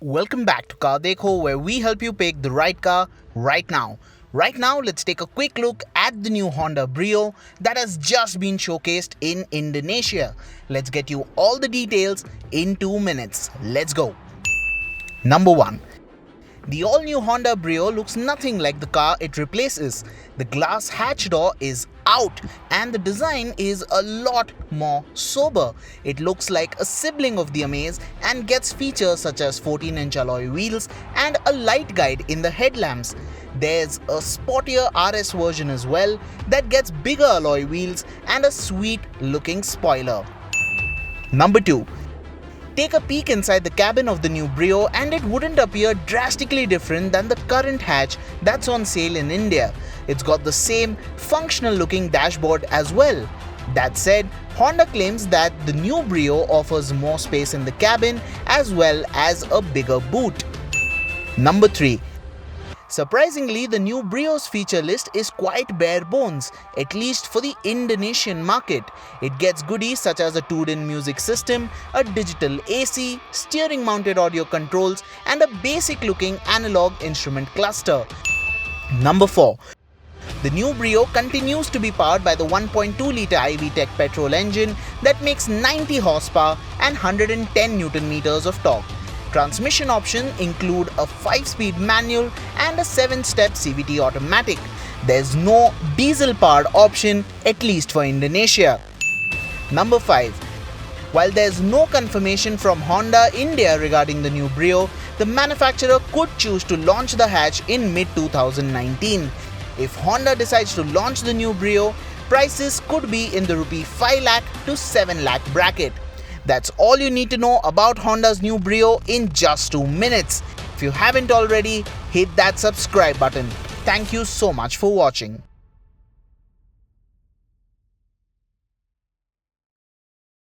Welcome back to CarDekho, where we help you pick the right car right now. Right now, let's take a quick look at the new Honda Brio that has just been showcased in Indonesia. Let's get you all the details in 2 minutes. Let's go. Number 1. The all-new Honda Brio looks nothing like the car it replaces. The glass hatch door is out and the design is a lot more sober. It looks like a sibling of the Amaze and gets features such as 14-inch alloy wheels and a light guide in the headlamps. There's a sportier RS version as well that gets bigger alloy wheels and a sweet looking spoiler. Number 2. Take a peek inside the cabin of the new Brio and it wouldn't appear drastically different than the current hatch that's on sale in India. It's got the same functional looking dashboard as well. That said, Honda claims that the new Brio offers more space in the cabin as well as a bigger boot. Number 3. Surprisingly, the new Brio's feature list is quite bare bones, at least for the Indonesian market. It gets goodies such as a 2-in music system, a digital AC, steering mounted audio controls, and a basic looking analog instrument cluster. Number 4. The new Brio continues to be powered by the 1.2-litre I-VTEC petrol engine that makes 90 horsepower and 110 Nm of torque. Transmission options include a 5-speed manual and a 7-step CVT automatic. There's no diesel-powered option, at least for Indonesia. Number 5. While there's no confirmation from Honda India regarding the new Brio, the manufacturer could choose to launch the hatch in mid-2019. If Honda decides to launch the new Brio, prices could be in the Rupee 5 lakh to 7 lakh bracket. That's all you need to know about Honda's new Brio in just 2 minutes. If you haven't already, hit that subscribe button. Thank you so much for watching.